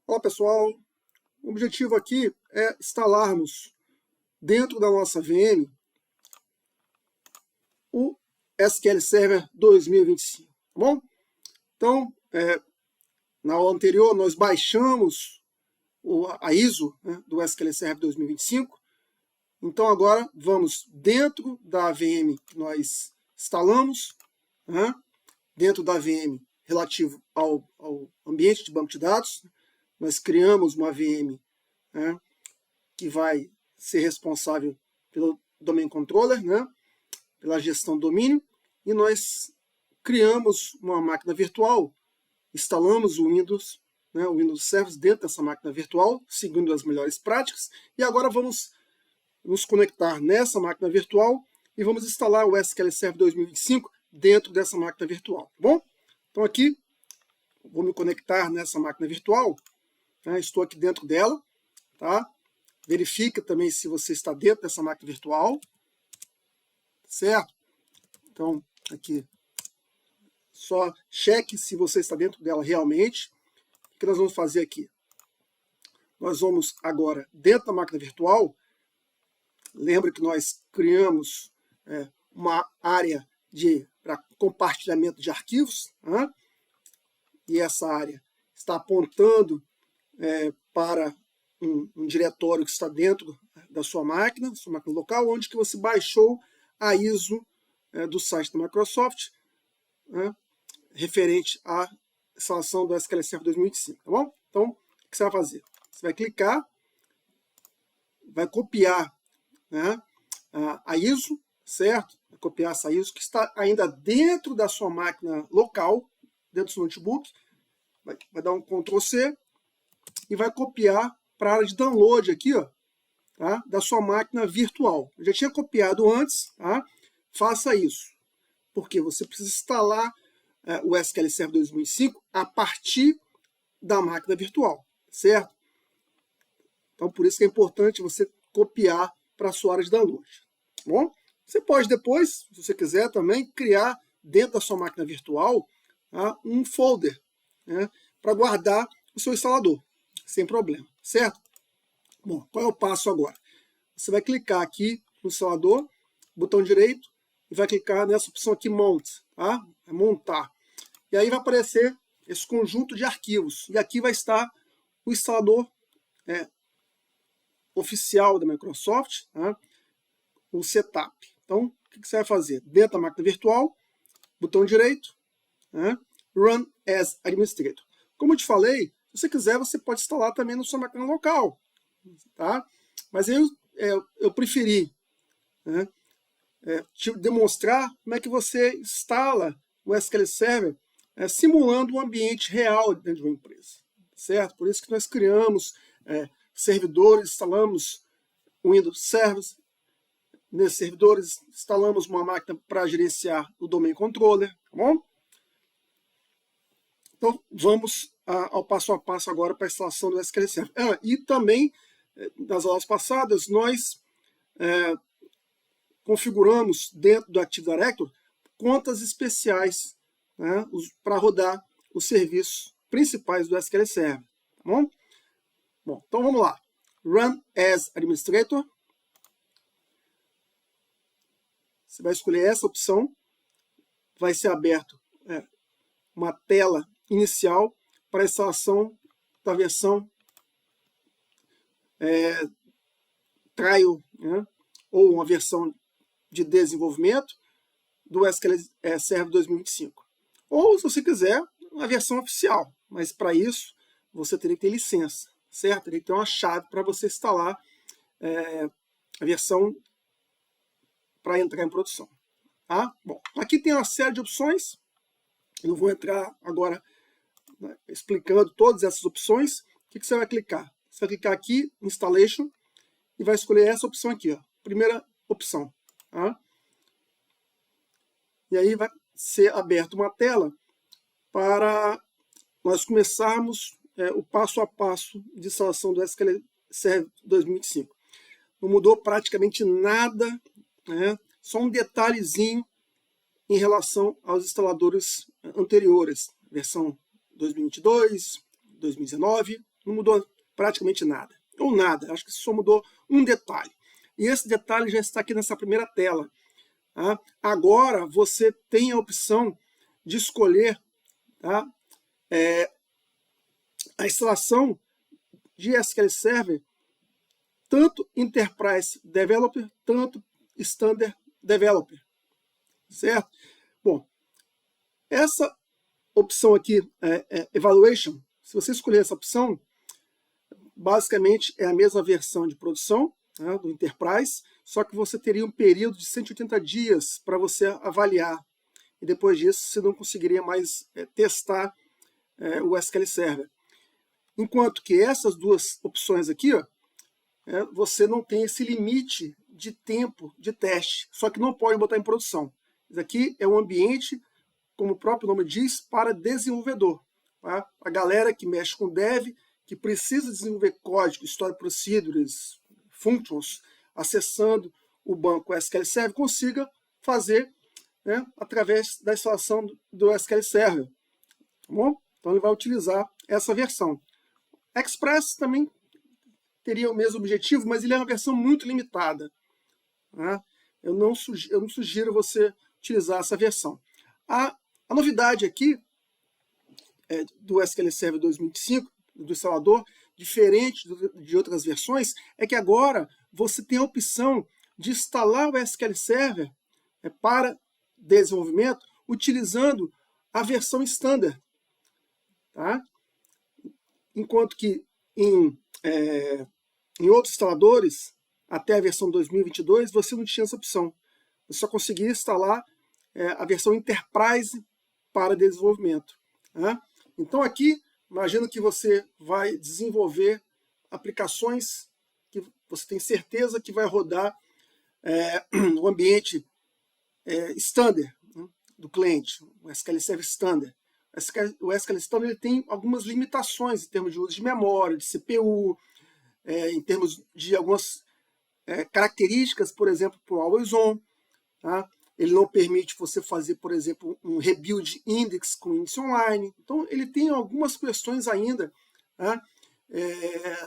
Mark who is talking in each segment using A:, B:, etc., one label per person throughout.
A: Olá pessoal, o objetivo aqui é instalarmos dentro da nossa VM o SQL Server 2025, tá bom? Então, na aula anterior nós baixamos a ISO, né, do SQL Server 2025, então agora vamos dentro da VM que nós instalamos, né, dentro da VM relativo ao ambiente de banco de dados, nós criamos uma VM, né, que vai ser responsável pelo Domain Controller, né, pela gestão do domínio, e nós criamos uma máquina virtual, instalamos o Windows, né, o Windows Service dentro dessa máquina virtual, seguindo as melhores práticas, e agora vamos nos conectar nessa máquina virtual e vamos instalar o SQL Server 2025 dentro dessa máquina virtual, tá bom? Então aqui, vou me conectar nessa máquina virtual, né, estou aqui dentro dela, tá? Verifica também se você está dentro dessa máquina virtual, certo? Então, aqui, só cheque se você está dentro dela realmente. O que nós vamos fazer aqui? Nós vamos agora, dentro da máquina virtual, lembra que nós criamos uma área para compartilhamento de arquivos, né? E essa área está apontando para um diretório que está dentro da sua máquina local, onde que você baixou a ISO do site da Microsoft, né, referente à instalação do SQL Server 2025, tá bom? Então, o que você vai fazer? Você vai clicar, vai copiar, né, a ISO, certo? Vai copiar essa ISO que está ainda dentro da sua máquina local, dentro do seu notebook, vai dar um Ctrl+C e vai copiar para a área de download aqui, ó, tá? Da sua máquina virtual. Eu já tinha copiado antes, tá? Faça isso, porque você precisa instalar o SQL Server 2005 a partir da máquina virtual, certo? Então, por isso que é importante você copiar para a sua área de download, tá bom? Você pode depois, se você quiser também, criar dentro da sua máquina virtual, tá, um folder, né, para guardar o seu instalador, sem problema, certo? Bom, qual é o passo agora? Você vai clicar aqui no instalador, botão direito, e vai clicar nessa opção aqui, Mount, tá? É montar. E aí vai aparecer esse conjunto de arquivos. E aqui vai estar o instalador oficial da Microsoft, tá? O setup. Então, o que você vai fazer? Dentro da máquina virtual, botão direito, né? Run as Administrator. Como eu te falei, se você quiser, você pode instalar também na sua máquina local, tá? Mas eu preferi, né, te demonstrar como é que você instala o SQL Server simulando um ambiente real dentro de uma empresa, certo? Por isso que nós criamos servidores, instalamos o Windows Service. Nesses servidores, instalamos uma máquina para gerenciar o Domain Controller, tá bom? Então, vamos ao passo a passo agora para a instalação do SQL Server. E também, nas aulas passadas, nós configuramos dentro do Active Directory contas especiais, né, para rodar os serviços principais do SQL Server. Tá bom? Bom, então vamos lá. Run as Administrator. Você vai escolher essa opção. Vai ser aberto uma tela inicial para a instalação da versão trial, né, ou uma versão de desenvolvimento do SQL Server 2025. Ou, se você quiser, uma versão oficial. Mas para isso, você teria que ter licença, certo? Teria que ter uma chave para você instalar a versão para entrar em produção. Tá? Bom, aqui tem uma série de opções. Eu não vou entrar agora, né, explicando todas essas opções. O que você vai clicar? Você vai clicar aqui, Installation, e vai escolher essa opção aqui, ó, primeira opção. Tá? E aí vai ser aberta uma tela para nós começarmos o passo a passo de instalação do SQL Server 2025. Não mudou praticamente nada, né? Só um detalhezinho em relação aos instaladores anteriores, versão 2022, 2019, não mudou praticamente nada. Ou nada, acho que só mudou um detalhe. E esse detalhe já está aqui nessa primeira tela. Tá? Agora você tem a opção de escolher, tá? A instalação de SQL Server, tanto Enterprise Developer, tanto Standard Developer, certo? Bom, essa opção aqui, Evaluation, se você escolher essa opção, basicamente é a mesma versão de produção, né, do Enterprise, só que você teria um período de 180 dias para você avaliar, e depois disso você não conseguiria mais testar o SQL Server. Enquanto que essas duas opções aqui, ó, você não tem esse limite de tempo de teste, só que não pode botar em produção. Isso aqui é um ambiente, como o próprio nome diz, para desenvolvedor. Tá? A galera que mexe com dev, que precisa desenvolver código, story procedures, functions, acessando o banco SQL Server, consiga fazer, né, através da instalação do SQL Server. Tá bom? Então ele vai utilizar essa versão. Express também teria o mesmo objetivo, mas ele é uma versão muito limitada. Tá? Eu não sugiro você utilizar essa versão. A novidade aqui do SQL Server 2025, do instalador, diferente de outras versões, é que agora você tem a opção de instalar o SQL Server para desenvolvimento utilizando a versão standard. Tá? Enquanto que em outros instaladores, até a versão 2022, você não tinha essa opção. Você só conseguia instalar a versão Enterprise para desenvolvimento. Tá? Então aqui, imagino que você vai desenvolver aplicações que você tem certeza que vai rodar no ambiente standard, né, do cliente, o SQL Server Standard. O SQL Standard ele tem algumas limitações em termos de uso de memória, de CPU, em termos de algumas características, por exemplo, para o Always On. Tá? Ele não permite você fazer, por exemplo, um rebuild index com índice online. Então, ele tem algumas questões ainda, tá?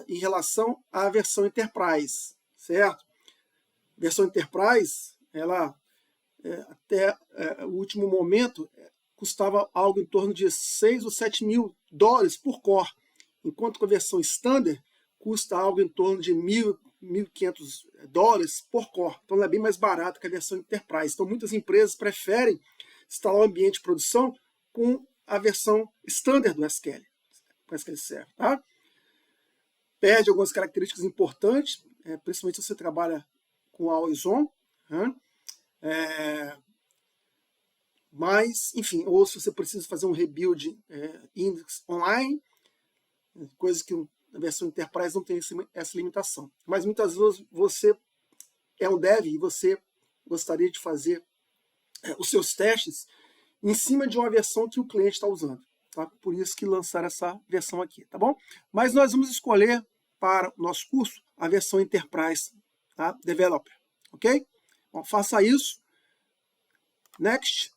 A: Em relação à versão Enterprise, certo? A versão Enterprise, ela até o último momento custava algo em torno de 6 ou 7 mil dólares por core, enquanto que a versão Standard custa algo em torno de 1.500 dólares por core. Então ela é bem mais barata que a versão Enterprise. Então muitas empresas preferem instalar o ambiente de produção com a versão Standard do SQL, com SQL Server. Tá? Perde algumas características importantes, principalmente se você trabalha com Always On. Né? Mas, enfim, ou se você precisa fazer um rebuild index online, coisa que na versão Enterprise não tem essa limitação. Mas muitas vezes você é um dev e você gostaria de fazer os seus testes em cima de uma versão que o cliente está usando. Tá? Por isso que lançaram essa versão aqui, tá bom? Mas nós vamos escolher para o nosso curso a versão Enterprise, tá? Developer, ok? Bom, faça isso. Next.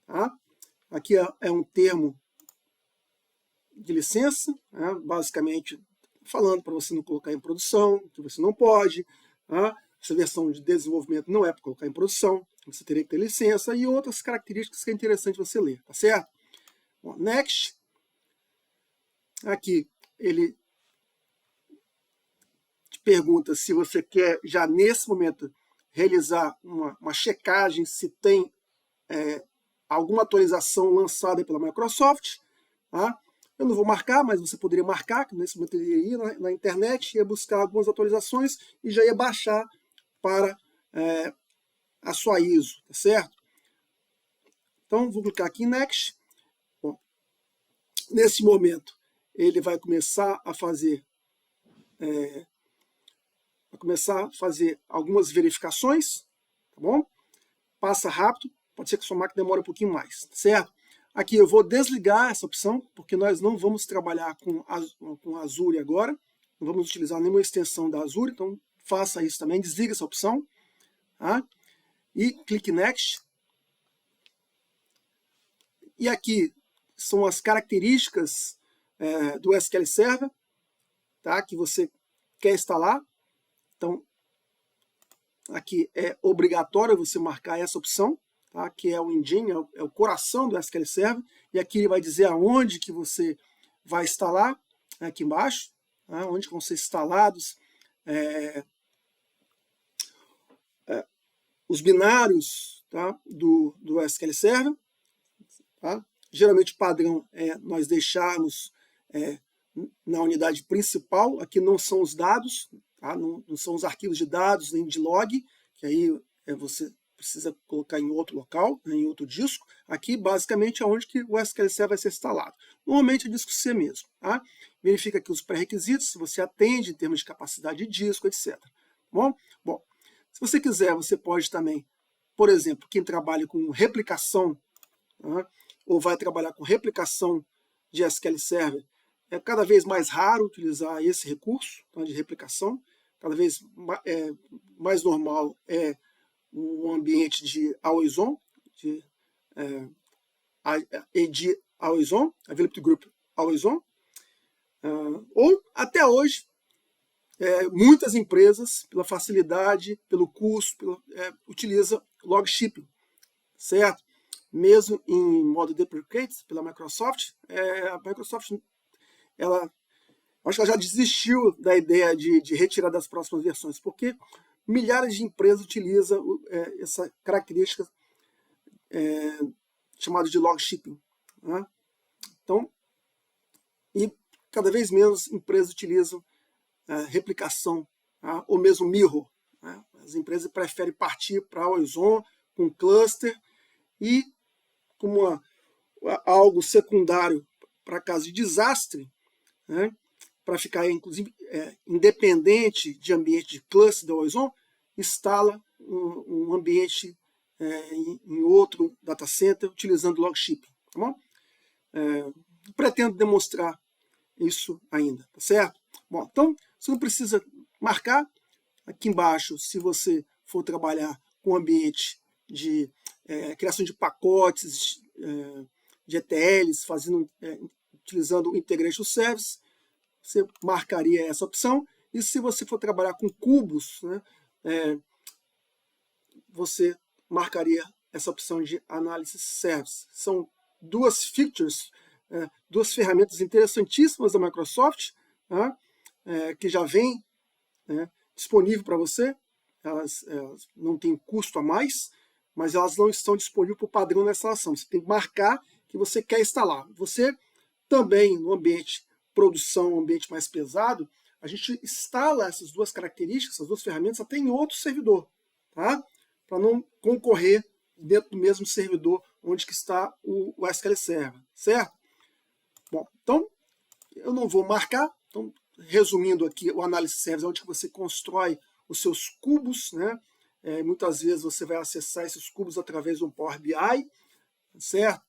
A: Tá? Aqui é um termo de licença, né? Basicamente falando para você não colocar em produção, que você não pode. Tá? Essa versão de desenvolvimento não é para colocar em produção, você teria que ter licença e outras características que é interessante você ler, tá certo? Bom, next. Aqui ele te pergunta se você quer já nesse momento realizar uma checagem se tem alguma atualização lançada pela Microsoft. Tá? Eu não vou marcar, mas você poderia marcar, que nesse momento ele ia ir na internet, ia buscar algumas atualizações e já ia baixar para a sua ISO, tá certo? Então, vou clicar aqui em Next. Bom, nesse momento, ele vai começar a fazer algumas verificações, tá bom? Passa rápido, pode ser que sua máquina demore um pouquinho mais, tá certo? Aqui eu vou desligar essa opção, porque nós não vamos trabalhar com Azure agora, não vamos utilizar nenhuma extensão da Azure, então faça isso também, desliga essa opção, tá? E clique Next. E aqui são as características do SQL Server, tá? Que você quer instalar. Então, aqui é obrigatório você marcar essa opção, tá? Que é o engine, é o coração do SQL Server, e aqui ele vai dizer aonde que você vai instalar, aqui embaixo, tá? Onde vão ser instalados os binários, tá? do SQL Server. Tá? Geralmente o padrão é nós deixarmos na unidade principal, aqui não são os dados, tá? Não são os arquivos de dados nem de log, que aí você precisa colocar em outro local, né, em outro disco. Aqui basicamente é onde que o SQL Server vai ser instalado. Normalmente é disco C mesmo. Tá? Verifica aqui os pré-requisitos, se você atende em termos de capacidade de disco, etc. Bom, se você quiser, você pode também, por exemplo, quem trabalha com replicação, tá? Ou vai trabalhar com replicação de SQL Server, é cada vez mais raro utilizar esse recurso, tá, de replicação. Cada vez mais normal é um ambiente de always on, de AD always on, Availability Group always on. Ou até hoje, muitas empresas, pela facilidade, pelo custo, utilizam log shipping, certo? Mesmo em modo deprecate pela Microsoft, a Microsoft acho que ela já desistiu da ideia de retirar das próximas versões, porque milhares de empresas utilizam essa característica chamada de log shipping. Né? Então, e cada vez menos empresas utilizam replicação, tá? Ou mesmo mirror. Né? As empresas preferem partir para always on, com cluster, e como algo secundário para caso de desastre, né? Para ficar, inclusive, independente de ambiente de cluster da always on, instala um ambiente em outro data center utilizando log shipping. Tá bom? Pretendo demonstrar isso ainda, tá certo? Bom, então você não precisa marcar aqui embaixo se você for trabalhar com ambiente de criação de pacotes de ETLs, utilizando o Integration Service, você marcaria essa opção. E se você for trabalhar com cubos, né, você marcaria essa opção de Analysis Service. São duas features, duas ferramentas interessantíssimas da Microsoft, tá? Que já vem disponível para você. Elas não têm custo a mais, mas elas não estão disponíveis por padrão na instalação. Você tem que marcar que você quer instalar. Você também, no ambiente produção, um ambiente mais pesado, a gente instala essas duas características, essas duas ferramentas, até em outro servidor, tá? Para não concorrer dentro do mesmo servidor onde que está o SQL Server, certo? Bom, então, eu não vou marcar. Então, resumindo aqui, o Analysis Service é onde você constrói os seus cubos, né? Muitas vezes você vai acessar esses cubos através de um Power BI, certo?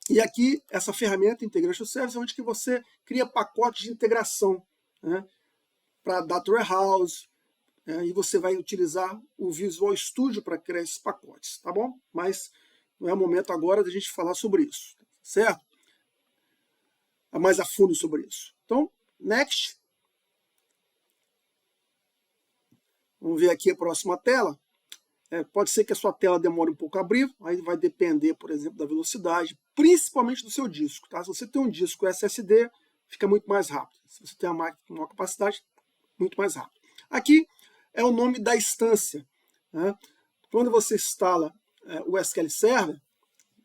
A: E aqui, essa ferramenta Integration Service é onde que você cria pacotes de integração, né, para Data Warehouse, e você vai utilizar o Visual Studio para criar esses pacotes, tá bom? Mas não é o momento agora de a gente falar sobre isso, certo? Mais a fundo sobre isso. Então, next. Vamos ver aqui a próxima tela. Pode ser que a sua tela demore um pouco a abrir, aí vai depender, por exemplo, da velocidade, principalmente do seu disco. Tá? Se você tem um disco SSD, fica muito mais rápido. Se você tem uma máquina com maior capacidade, muito mais rápido. Aqui é o nome da instância. Né? Quando você instala o SQL Server,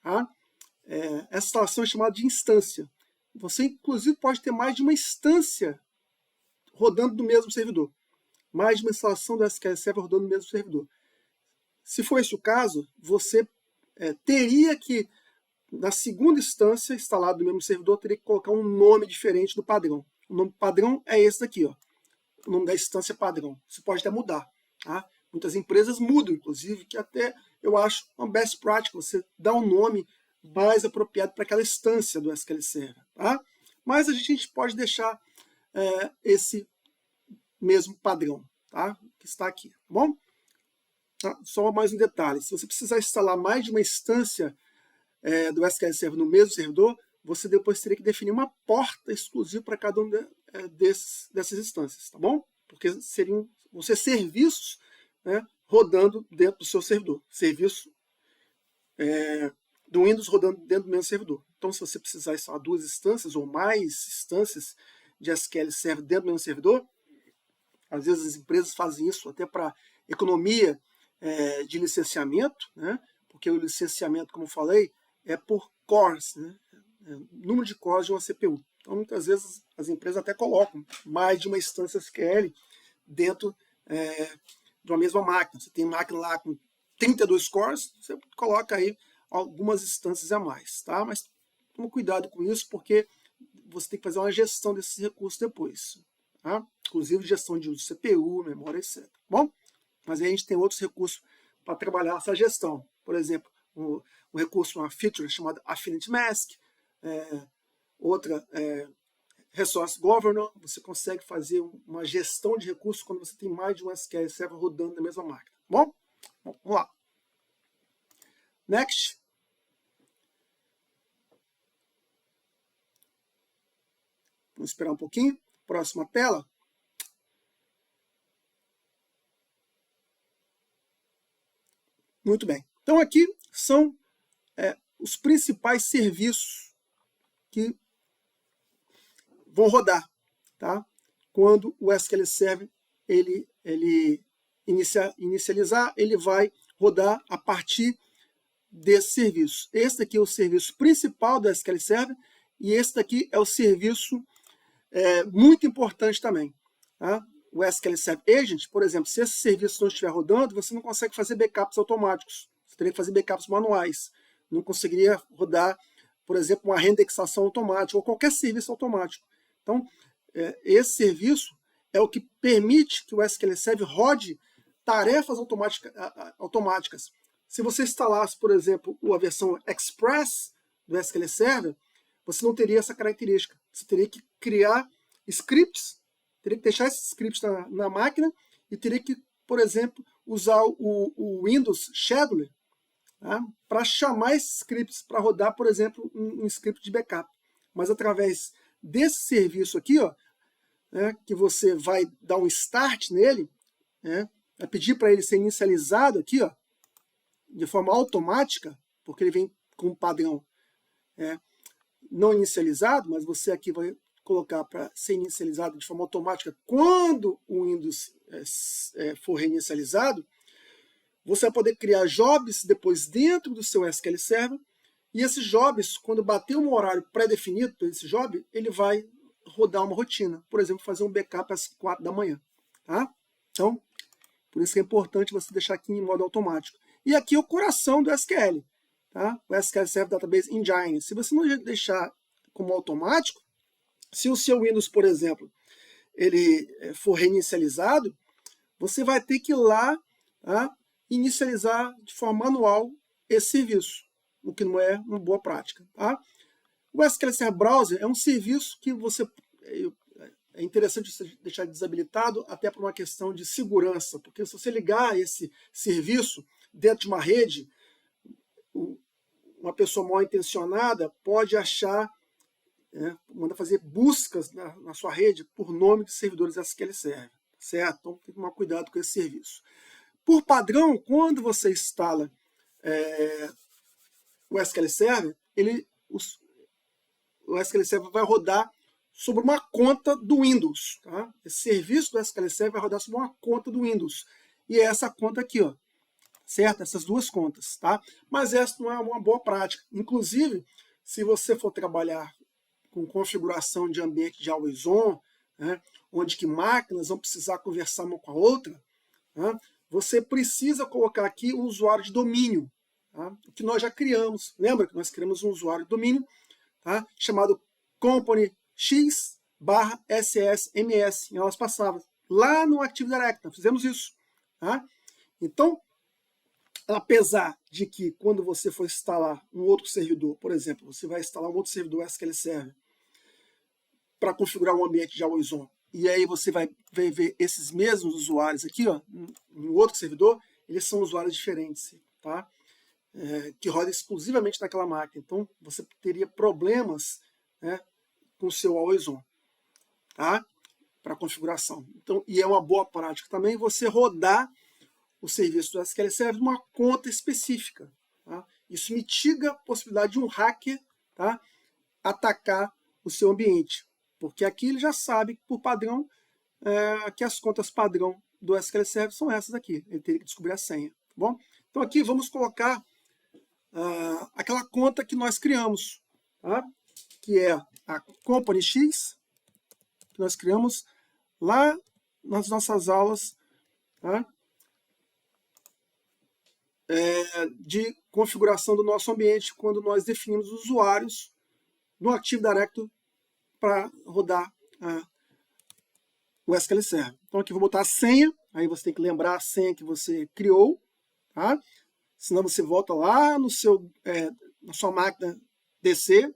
A: tá? Essa instalação é chamada de instância. Você, inclusive, pode ter mais de uma instância rodando no mesmo servidor. Mais de uma instalação do SQL Server rodando no mesmo servidor. Se for esse o caso, você teria que, na segunda instância, instalado no mesmo servidor, teria que colocar um nome diferente do padrão. O nome padrão é esse daqui, ó. O nome da instância padrão. Você pode até mudar. Tá? Muitas empresas mudam, inclusive, que até eu acho uma best practice, você dá um nome mais apropriado para aquela instância do SQL Server. Tá? Mas a gente pode deixar esse mesmo padrão, tá? Que está aqui, tá bom? Só mais um detalhe, se você precisar instalar mais de uma instância do SQL Server no mesmo servidor, você depois teria que definir uma porta exclusiva para cada um dessas instâncias, tá bom? Porque vão ser serviços, né, rodando dentro do seu servidor. Serviço do Windows rodando dentro do mesmo servidor. Então, se você precisar instalar 2 instâncias ou mais instâncias de SQL Server dentro do mesmo servidor, às vezes as empresas fazem isso até para economia de licenciamento, né? Porque o licenciamento, como eu falei, é por cores, né? Número de cores de uma CPU. Então, muitas vezes as empresas até colocam mais de uma instância SQL dentro de uma mesma máquina. Você tem máquina lá com 32 cores, você coloca aí algumas instâncias a mais, tá? Mas toma cuidado com isso, porque você tem que fazer uma gestão desses recursos depois, tá? Inclusive gestão de uso de CPU, memória, etc. Bom, mas aí a gente tem outros recursos para trabalhar essa gestão. Por exemplo, um recurso, uma feature chamada Affinity Mask, outra Resource Governor, você consegue fazer uma gestão de recursos quando você tem mais de um SQL Server rodando na mesma máquina. Bom, vamos lá. Next. Vamos esperar um pouquinho. Próxima tela. Muito bem. Então aqui são os principais serviços que vão rodar, tá? Quando o SQL Server ele inicializar, ele vai rodar a partir desse serviço. Este aqui é o serviço principal do SQL Server e este aqui é o serviço muito importante também, tá? O SQL Server Agent, por exemplo, se esse serviço não estiver rodando, você não consegue fazer backups automáticos. Você teria que fazer backups manuais. Não conseguiria rodar, por exemplo, uma reindexação automática ou qualquer serviço automático. Então, esse serviço é o que permite que o SQL Server rode tarefas automáticas. Se você instalasse, por exemplo, a versão Express do SQL Server, você não teria essa característica. Você teria que criar scripts, teria que deixar esses scripts na máquina e teria que, por exemplo, usar o Windows Scheduler, tá, para chamar esses scripts para rodar, por exemplo, um script de backup. Mas através desse serviço aqui, ó, que você vai dar um start nele, vai pedir para ele ser inicializado aqui, ó, de forma automática, porque ele vem com um padrão não inicializado, mas você aqui vai colocar para ser inicializado de forma automática quando o Windows for reinicializado. Você vai poder criar jobs depois dentro do seu SQL Server, e esses jobs, quando bater um horário pré-definido para esse job, ele vai rodar uma rotina. Por exemplo, fazer um backup às 4 da manhã. Tá? Então, por isso que é importante você deixar aqui em modo automático. E aqui é o coração do SQL. Tá? O SQL Server Database Engine. Se você não deixar como automático, se o seu Windows, por exemplo, ele for reinicializado, você vai ter que ir lá, tá, inicializar de forma manual esse serviço, o que não é uma boa prática. Tá? O SQL Server Browser é um serviço que é interessante você deixar desabilitado até por uma questão de segurança, porque se você ligar esse serviço dentro de uma rede, uma pessoa mal intencionada pode achar, manda fazer buscas na sua rede por nome de servidores SQL Server, certo? Então tem que tomar cuidado com esse serviço. Por padrão, quando você instala o SQL Server, o SQL Server vai rodar sobre uma conta do Windows. Tá? Esse serviço do SQL Server vai rodar sobre uma conta do Windows. E é essa conta aqui, ó, certo? Essas duas contas. Tá? Mas essa não é uma boa prática. Inclusive, se você for trabalhar com configuração de ambiente de always on, onde que máquinas vão precisar conversar uma com a outra, você precisa colocar aqui um usuário de domínio, tá? Que nós já criamos. Lembra que nós criamos um usuário de domínio, tá? Chamado company x/ssms em aulas passadas. Lá no Active Directory, nós fizemos isso. Tá? Então, apesar de que quando você for instalar um outro servidor, por exemplo, você vai instalar um outro servidor SQL Server para configurar um ambiente de always on, e aí você vai ver esses mesmos usuários aqui, ó, em outro servidor, eles são usuários diferentes, tá? que roda exclusivamente naquela máquina. Então, você teria problemas, né, com o seu Always On, tá? Para configuração. Então, e é uma boa prática também você rodar o serviço do SQL Server numa conta específica. Tá? Isso mitiga a possibilidade de um hacker, tá, atacar o seu ambiente, porque aqui ele já sabe, por padrão, que as contas padrão do SQL Server são essas aqui. Ele teria que descobrir a senha. Tá bom? Então aqui vamos colocar aquela conta que nós criamos, tá? Que é a Company X, que nós criamos lá nas nossas aulas, tá? De configuração do nosso ambiente, quando nós definimos os usuários no Active Directory para rodar o SQL Server. Então aqui vou botar a senha, aí você tem que lembrar a senha que você criou, tá? Senão você volta lá no na sua máquina DC,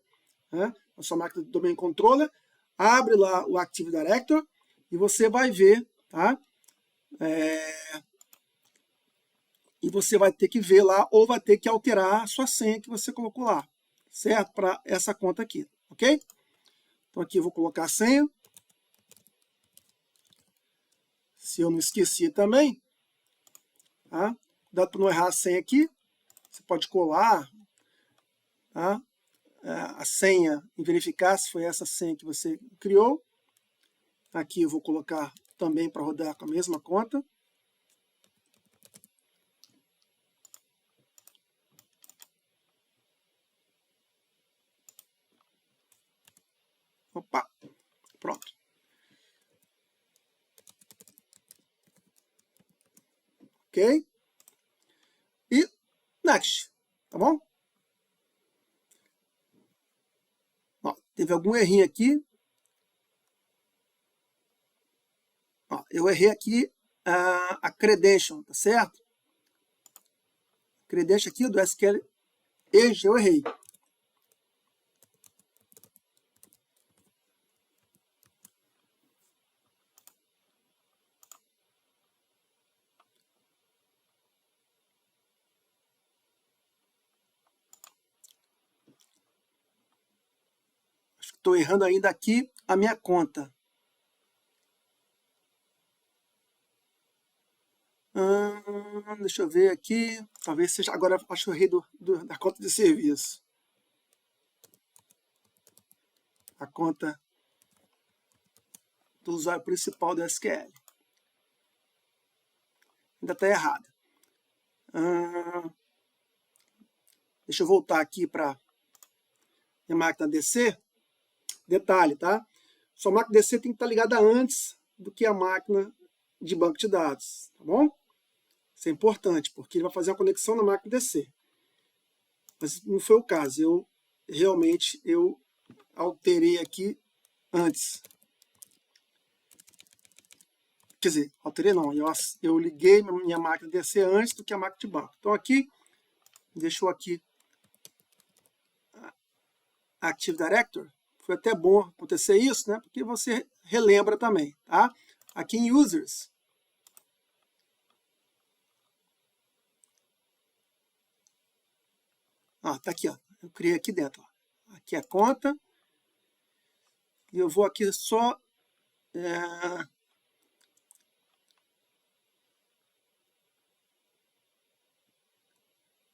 A: né? Na sua máquina do Domain Controller, abre lá o Active Directory e você vai ver, tá? E você vai ter que ver lá ou vai ter que alterar a sua senha que você colocou lá, certo? Para essa conta aqui, ok? Então aqui eu vou colocar a senha. Se eu não esqueci também, tá? Dá para não errar a senha aqui. Você pode colar, tá? A senha e verificar se foi essa senha que você criou. Aqui eu vou colocar também para rodar com a mesma conta. Opa, pronto. Ok? E next, tá bom? Ó, teve algum errinho aqui. Ó, eu errei aqui a credential, tá certo? Credential aqui do SQL Edge, eu errei. Estou errando ainda aqui a minha conta. Deixa eu ver aqui. Talvez seja. Agora acho que eu errei da conta de serviço. A conta do usuário principal do SQL. Ainda está errada. Deixa eu voltar aqui para minha máquina DC. Detalhe, tá? Sua máquina DC tem que estar ligada antes do que a máquina de banco de dados, tá bom? Isso é importante, porque ele vai fazer a conexão na máquina DC. Mas não foi o caso. Eu realmente alterei aqui antes. Quer dizer, alterei não. Eu liguei minha máquina DC antes do que a máquina de banco. Então aqui, deixou aqui Active Directory. Foi até bom acontecer isso, né? Porque você relembra também, tá? Aqui em Users. Tá aqui, ó. Eu criei aqui dentro, ó. Aqui é a conta. E eu vou aqui só...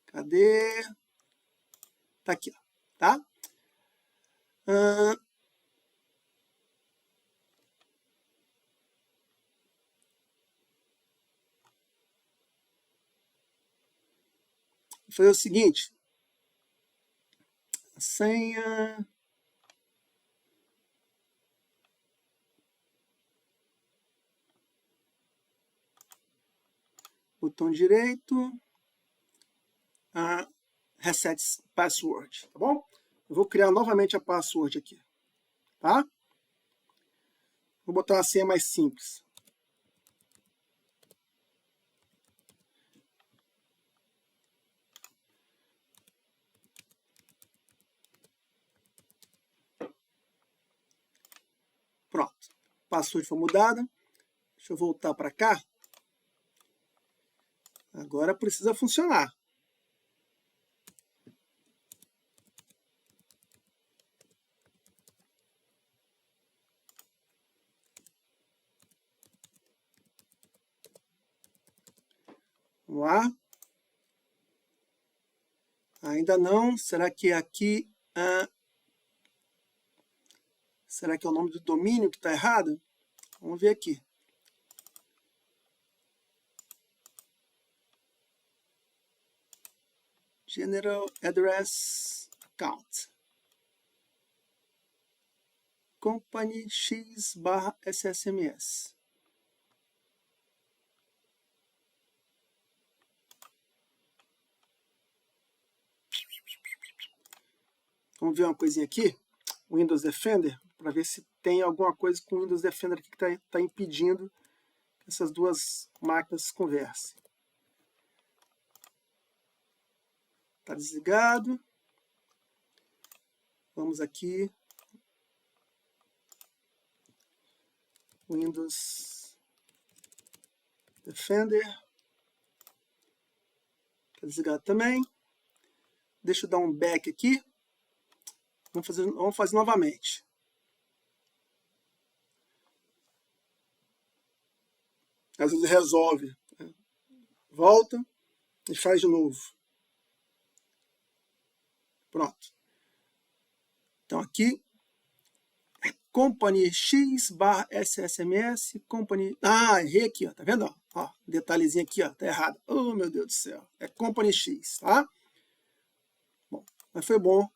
A: Cadê? Tá aqui, ó. Tá? Foi o seguinte. Senha... Botão direito. Reset password, tá bom? Eu vou criar novamente a password aqui, tá? Vou botar uma senha mais simples. Pronto. Password foi mudada. Deixa eu voltar para cá. Agora precisa funcionar. Vamos lá. Ainda não. Será que aqui... será que é o nome do domínio que está errado? Vamos ver aqui. General Address Account. Company X/SSMS. Vamos ver uma coisinha aqui. Windows Defender, para ver se tem alguma coisa com o Windows Defender aqui que está impedindo que essas duas máquinas conversem. Está desligado. Vamos aqui. Windows Defender. Está desligado também. Deixa eu dar um back aqui. Vamos fazer novamente. Às vezes resolve. Volta e faz de novo. Pronto. Então aqui, Company X/SSMS, Company... errei aqui, ó, tá vendo? Ó, detalhezinho aqui, ó, tá errado. Oh, meu Deus do céu. É Company X, tá? Bom, mas foi bom.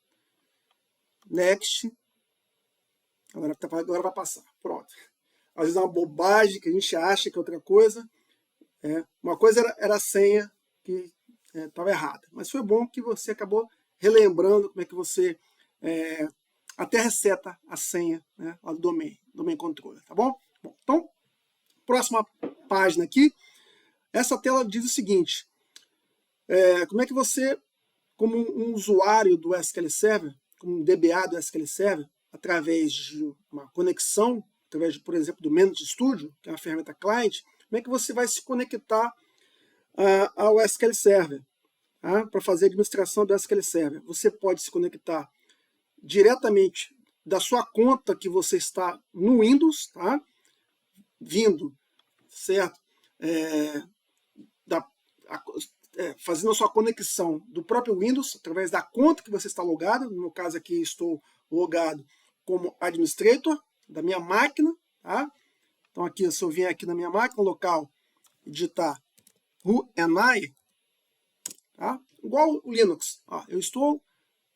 A: Next. Agora vai passar. Pronto. Às vezes é uma bobagem que a gente acha que é outra coisa. Uma coisa era a senha que estava errada. Mas foi bom que você acabou relembrando como é que você até reseta a senha, né, lá do domain controller, tá bom? Bom, então, próxima página aqui. Essa tela diz o seguinte. Como é que você, como um usuário do SQL Server, como um DBA do SQL Server, através de uma conexão, através, por exemplo, do Manage Studio, que é uma ferramenta client, como é que você vai se conectar ao SQL Server, tá? Para fazer a administração do SQL Server. Você pode se conectar diretamente da sua conta que você está no Windows, tá? Vindo, certo? Fazendo a sua conexão do próprio Windows, através da conta que você está logado. No meu caso aqui, estou logado como administrator da minha máquina, tá? Então aqui, se eu vier aqui na minha máquina local e digitar who am I, tá? Igual o Linux, ó, eu estou,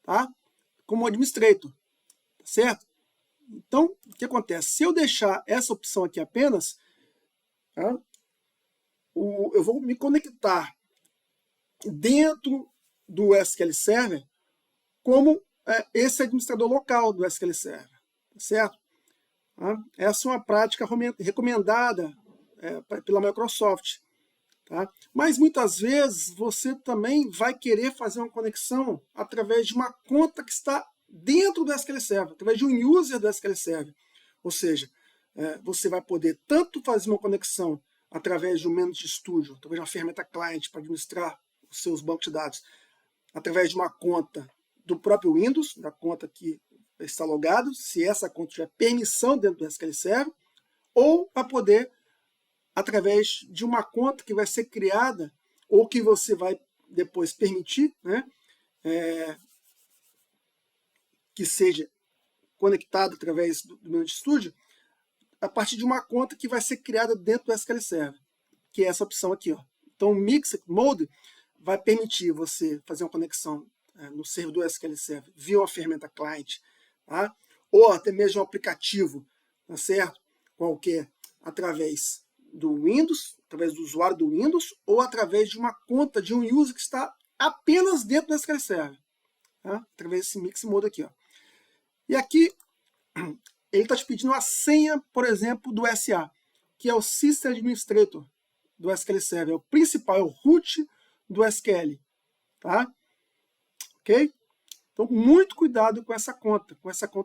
A: tá, como administrator, tá certo? Então, o que acontece? Se eu deixar essa opção aqui apenas, tá, eu vou me conectar dentro do SQL Server como esse administrador local do SQL Server, tá certo? Essa é uma prática recomendada pela Microsoft. Tá? Mas muitas vezes você também vai querer fazer uma conexão através de uma conta que está dentro do SQL Server, através de um user do SQL Server. Ou seja, você vai poder tanto fazer uma conexão através de um Manage Studio, através de uma ferramenta client para administrar os seus bancos de dados, através de uma conta do próprio Windows, da conta que está logado, se essa conta tiver permissão dentro do SQL Server, ou para poder através de uma conta que vai ser criada ou que você vai depois permitir, né, que seja conectado através do Manage Studio, a partir de uma conta que vai ser criada dentro do SQL Server, que é essa opção aqui, ó. Então, o Mixed Mode vai permitir você fazer uma conexão no servidor SQL Server via uma ferramenta client, tá? Ou até mesmo um aplicativo, tá certo? Qualquer, através do Windows, através do usuário do Windows, ou através de uma conta de um user que está apenas dentro do SQL Server, tá? Através desse Mix Mode aqui, ó. E aqui ele está te pedindo a senha, por exemplo, do SA, que é o System Administrator do SQL Server, é o principal, é o root do SQL, tá? Ok? Então, muito cuidado com essa conta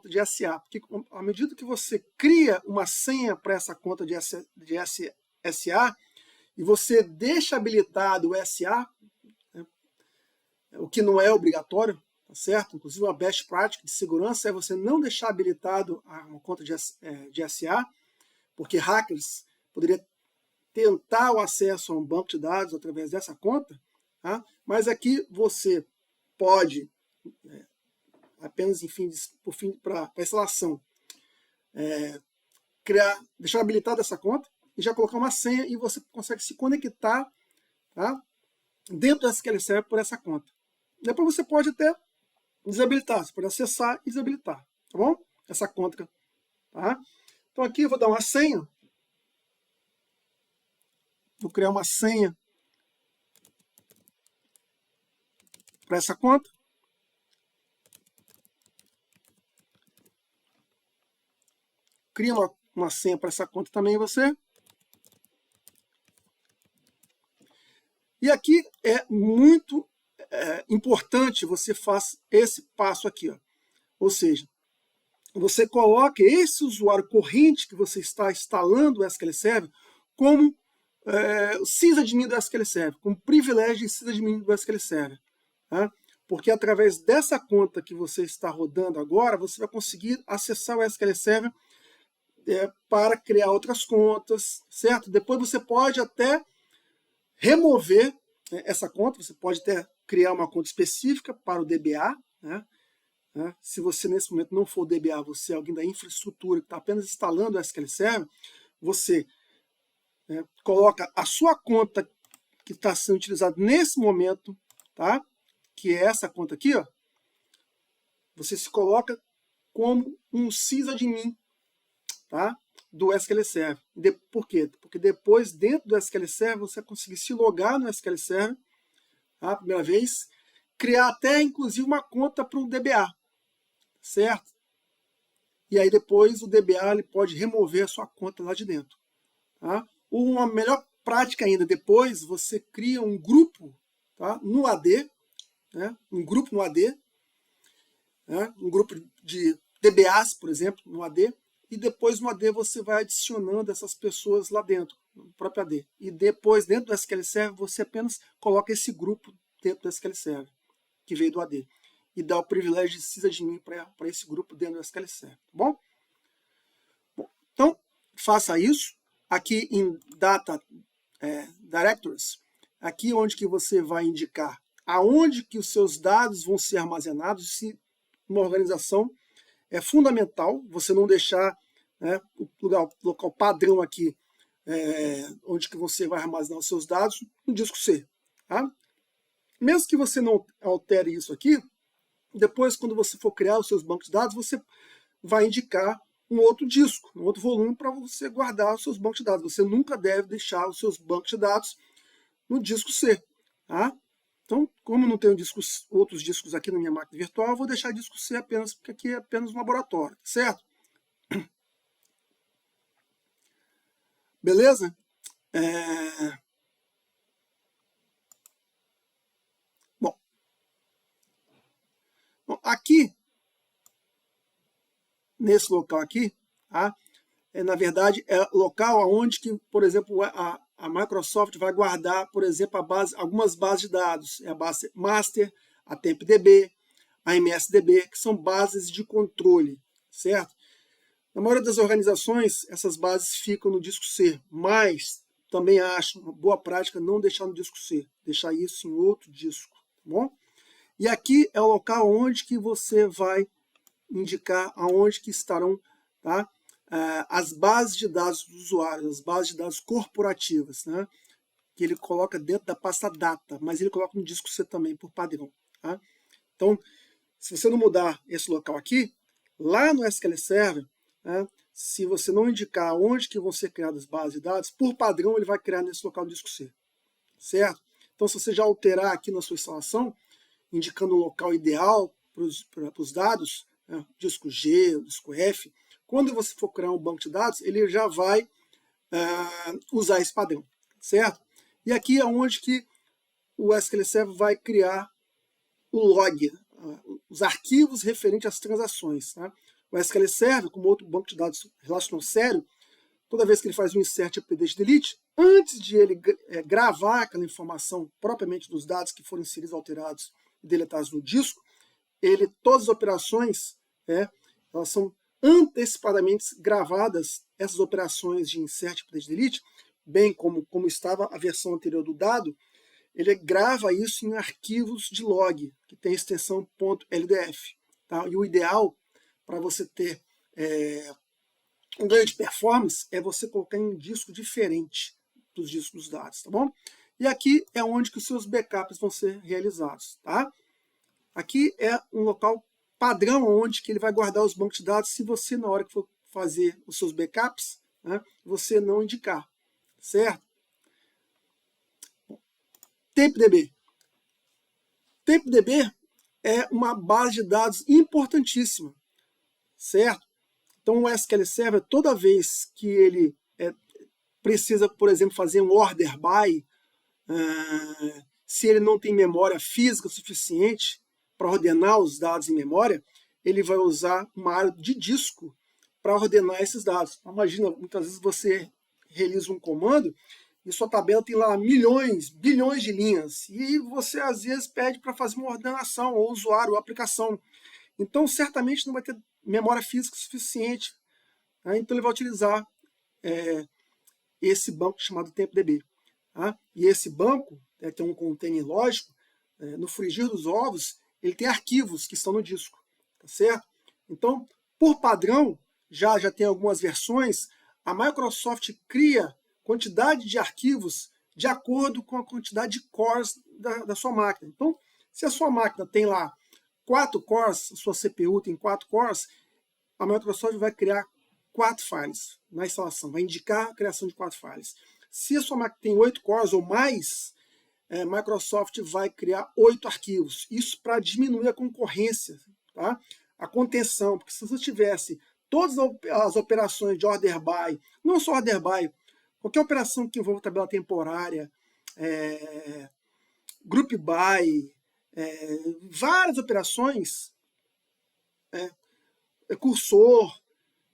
A: de SA, porque à medida que você cria uma senha para essa conta de SA e você deixa habilitado o SA, né, o que não é obrigatório, tá certo? Inclusive, uma best practice de segurança é você não deixar habilitado uma conta de SA, porque hackers poderiam tentar o acesso a um banco de dados através dessa conta, tá? Mas aqui você pode, apenas para instalação, deixar habilitada essa conta e já colocar uma senha e você consegue se conectar, tá? Dentro do SQL Server por essa conta. Depois você pode até desabilitar, você pode acessar e desabilitar, tá bom? Essa conta, tá? Então aqui eu vou dar uma senha, vou criar uma senha para essa conta. Cria uma senha para essa conta também você. E aqui é muito importante você faça esse passo aqui, ó. Ou seja, você coloca esse usuário corrente que você está instalando o SQL Server como sysadmin do SQL Server, como privilégio de sysadmin do SQL Server. Tá? Porque através dessa conta que você está rodando agora, você vai conseguir acessar o SQL Server para criar outras contas, certo? Depois você pode até remover essa conta, você pode até criar uma conta específica para o DBA, né? Se você nesse momento não for o DBA, você é alguém da infraestrutura que está apenas instalando o SQL Server, você coloca a sua conta que está sendo utilizada nesse momento, tá? Que é essa conta aqui, ó. Você se coloca como um sysadmin, tá? Do SQL Server. Por quê? Porque depois, dentro do SQL Server, você vai conseguir se logar no SQL Server, tá? A primeira vez, criar até, inclusive, uma conta para um DBA, certo? E aí depois o DBA ele pode remover a sua conta lá de dentro. Tá? Uma melhor prática ainda, depois você cria um grupo, tá? No AD, né? Um grupo no AD, né? Um grupo de DBAs, por exemplo, no AD, e depois no AD você vai adicionando essas pessoas lá dentro, no próprio AD. E depois, dentro do SQL Server, você apenas coloca esse grupo dentro do SQL Server, que veio do AD. E dá o privilégio de sysadmin para esse grupo dentro do SQL Server, tá bom? Então, faça isso. Aqui em Data Directories, aqui onde que você vai indicar aonde que os seus dados vão ser armazenados. Se uma organização é fundamental você não deixar o local padrão aqui, onde que você vai armazenar os seus dados, no disco C. Tá? Mesmo que você não altere isso aqui, depois quando você for criar os seus bancos de dados, você vai indicar um outro disco, um outro volume para você guardar os seus bancos de dados. Você nunca deve deixar os seus bancos de dados no disco C. Tá? Então, como não tenho outros discos aqui na minha máquina virtual, eu vou deixar disco C apenas, porque aqui é apenas um laboratório, certo? Beleza? Bom, aqui, nesse local aqui, tá? Na verdade, é local onde que, por exemplo, a Microsoft vai guardar, por exemplo, algumas bases de dados. É a base Master, a TempDB, a MSDB, que são bases de controle, certo? Na maioria das organizações, essas bases ficam no disco C, mas também acho uma boa prática não deixar no disco C, deixar isso em outro disco, tá bom? E aqui é o local onde que você vai indicar aonde que estarão, tá? As bases de dados dos usuários, as bases de dados corporativas, né? Que ele coloca dentro da pasta data, mas ele coloca no disco C também, por padrão. Tá? Então, se você não mudar esse local aqui, lá no SQL Server, né, se você não indicar onde que vão ser criadas as bases de dados, por padrão ele vai criar nesse local do disco C. Certo? Então, se você já alterar aqui na sua instalação, indicando o local ideal para os dados, né, disco G, disco F, quando você for criar um banco de dados, ele já vai usar esse padrão, certo? E aqui é onde que o SQL Server vai criar o log, os arquivos referentes às transações. Tá? O SQL Server, como outro banco de dados relacional sério, toda vez que ele faz um insert, update, delete, antes de ele gravar aquela informação propriamente dos dados que foram inseridos, alterados e deletados no disco, todas as operações, elas são antecipadamente gravadas, essas operações de insert, update, delete, bem como estava a versão anterior do dado, ele grava isso em arquivos de log, que tem a extensão .ldf. Tá? E o ideal para você ter um ganho de performance é você colocar em um disco diferente dos discos dos dados, tá bom? E aqui é onde que os seus backups vão ser realizados, tá? Aqui é um local padrão onde que ele vai guardar os bancos de dados se você, na hora que for fazer os seus backups, né, você não indicar, certo? TempoDB. TempoDB é uma base de dados importantíssima, certo? Então o SQL Server, toda vez que ele precisa, por exemplo, fazer um order by, se ele não tem memória física suficiente para ordenar os dados em memória, ele vai usar uma área de disco para ordenar esses dados. Imagina, muitas vezes você realiza um comando e sua tabela tem lá milhões, bilhões de linhas, e você às vezes pede para fazer uma ordenação, ou usuário, ou aplicação. Então, certamente não vai ter memória física suficiente. Tá? Então, ele vai utilizar esse banco chamado TempoDB. Tá? E esse banco tem um container lógico. No frigir dos ovos, ele tem arquivos que estão no disco. Tá certo? Então, por padrão, já tem algumas versões, a Microsoft cria quantidade de arquivos de acordo com a quantidade de cores da sua máquina. Então, se a sua máquina tem lá 4 cores, a sua CPU tem 4 cores, a Microsoft vai criar 4 files na instalação, vai indicar a criação de 4 files. Se a sua máquina tem 8 cores ou mais, a Microsoft vai criar 8 arquivos. Isso para diminuir a concorrência, tá? A contenção, porque se você tivesse todas as operações de order by, não só order by, qualquer operação que envolva tabela temporária, group by, várias operações, cursor,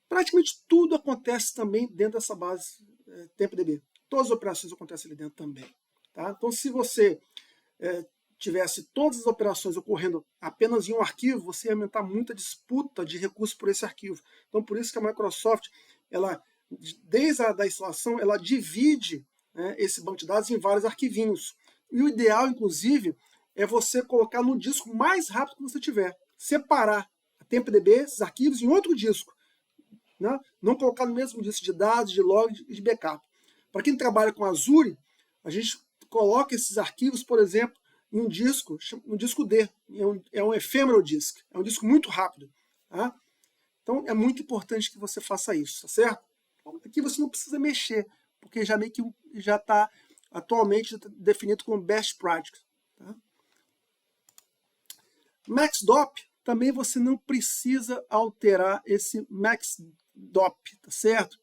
A: praticamente tudo acontece também dentro dessa base TempoDB. Todas as operações acontecem ali dentro também. Tá? Então, se você tivesse todas as operações ocorrendo apenas em um arquivo, você ia aumentar muito a disputa de recursos por esse arquivo. Então, por isso que a Microsoft, desde a instalação, ela divide esse banco de dados em vários arquivinhos. E o ideal, inclusive, é você colocar no disco mais rápido que você tiver. Separar a TempoDB, esses arquivos, em outro disco. Né? Não colocar no mesmo disco de dados, de log e de backup. Para quem trabalha com Azure, a gente coloca esses arquivos, por exemplo, em um disco D. É um ephemeral disk. É um disco muito rápido. Tá? Então, é muito importante que você faça isso, tá certo? Aqui você não precisa mexer, porque já meio que já está atualmente definido como best practice. Tá? MaxDop, também você não precisa alterar esse MaxDop, tá certo?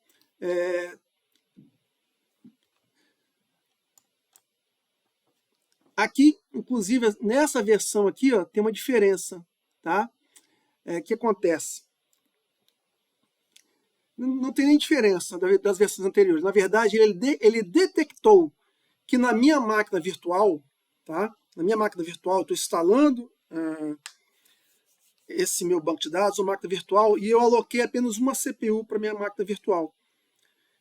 A: Aqui, inclusive, nessa versão aqui, ó, tem uma diferença, tá? Que acontece? Não tem nem diferença das versões anteriores. Na verdade, ele detectou que na minha máquina virtual, tá? Na minha máquina virtual, eu estou instalando esse meu banco de dados, uma máquina virtual, e eu aloquei apenas uma CPU para minha máquina virtual.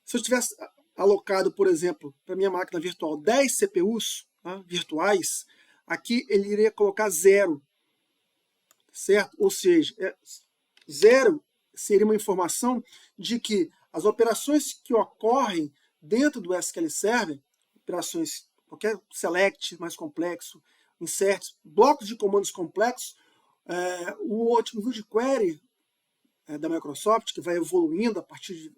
A: Se eu tivesse alocado, por exemplo, para minha máquina virtual 10 CPUs virtuais, aqui ele iria colocar 0, certo? Ou seja, 0 seria uma informação de que as operações que ocorrem dentro do SQL Server, operações, qualquer select mais complexo, insert, blocos de comandos complexos, o Ultimate Build Query da Microsoft, que vai evoluindo a partir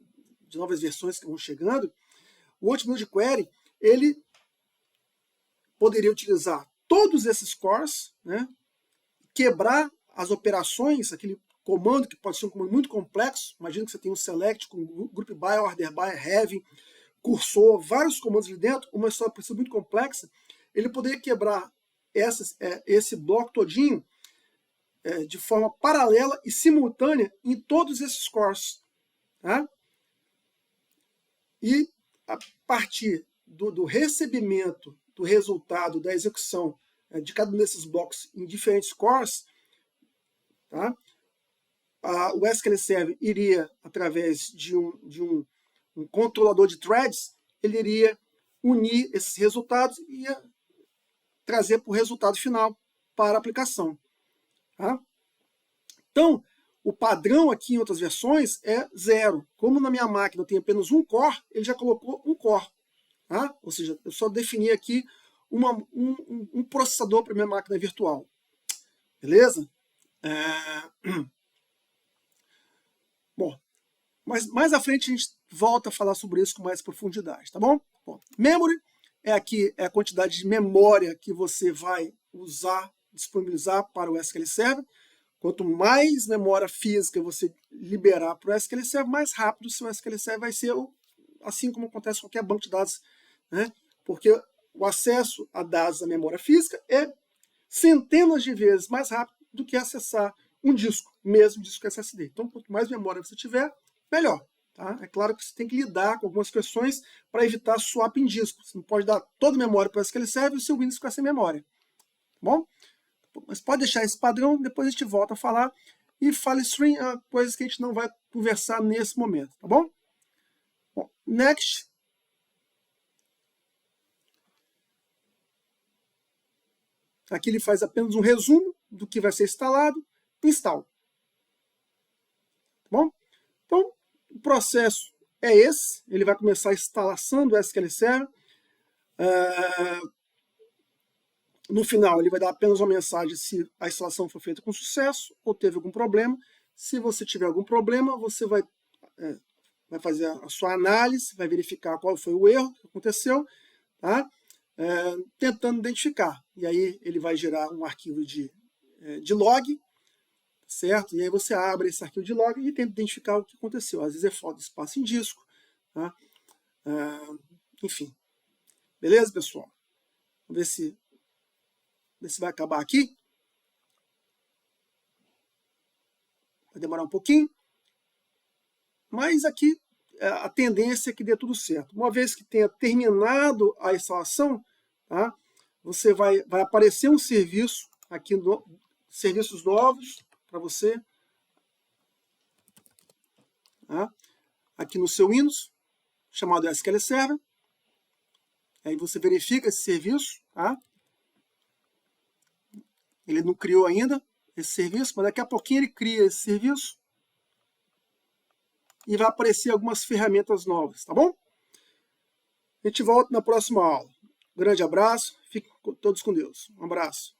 A: de novas versões que vão chegando, o Ultimate Build Query, ele poderia utilizar todos esses cores, né, quebrar as operações, aquele comando que pode ser um comando muito complexo, imagina que você tem um select com group by, order by, have, cursor, vários comandos ali dentro, uma história precisa muito complexa, ele poderia quebrar esse bloco todinho de forma paralela e simultânea em todos esses cores. Tá? E a partir do recebimento do resultado da execução de cada um desses blocos em diferentes cores, tá? O SQL Server iria, através de um controlador de threads, ele iria unir esses resultados e ia trazer para o resultado final para a aplicação. Tá? Então, o padrão aqui em outras versões é 0. Como na minha máquina eu tenho apenas um core, ele já colocou um core. Tá? Ou seja, eu só defini aqui um processador para minha máquina virtual. Beleza? Bom, mas mais à frente a gente volta a falar sobre isso com mais profundidade, tá bom? Bom, memory aqui é a quantidade de memória que você vai usar, disponibilizar para o SQL Server. Quanto mais memória física você liberar para o SQL Server, mais rápido o seu SQL Server vai ser, assim como acontece com qualquer banco de dados, né? Porque o acesso a dados da memória física é centenas de vezes mais rápido do que acessar um disco, mesmo disco SSD. Então, quanto mais memória você tiver, melhor. Tá? É claro que você tem que lidar com algumas questões para evitar swap em disco. Você não pode dar toda a memória para o SQL Server e o seu Windows ficar sem memória. Tá bom? Mas pode deixar esse padrão, depois a gente volta a falar. E file stream é coisas que a gente não vai conversar nesse momento, tá bom? Bom, next. Aqui ele faz apenas um resumo do que vai ser instalado. Install. Tá bom? Então, o processo é esse. Ele vai começar a instalação do SQL Server. No final, ele vai dar apenas uma mensagem se a instalação foi feita com sucesso ou teve algum problema. Se você tiver algum problema, você vai fazer a sua análise, vai verificar qual foi o erro que aconteceu, tá? Tentando identificar. E aí ele vai gerar um arquivo de log, certo? E aí você abre esse arquivo de log e tenta identificar o que aconteceu. Às vezes é falta de espaço em disco, tá? Enfim. Beleza, pessoal? Vamos ver se vai acabar aqui. Vai demorar um pouquinho. Mas aqui a tendência é que dê tudo certo. Uma vez que tenha terminado a instalação, tá? Você vai aparecer um serviço aqui, serviços novos para você. Tá? Aqui no seu Windows, chamado SQL Server. Aí você verifica esse serviço. Tá? Ele não criou ainda esse serviço, mas daqui a pouquinho ele cria esse serviço. E vai aparecer algumas ferramentas novas, tá bom? A gente volta na próxima aula. Um grande abraço, fiquem todos com Deus. Um abraço.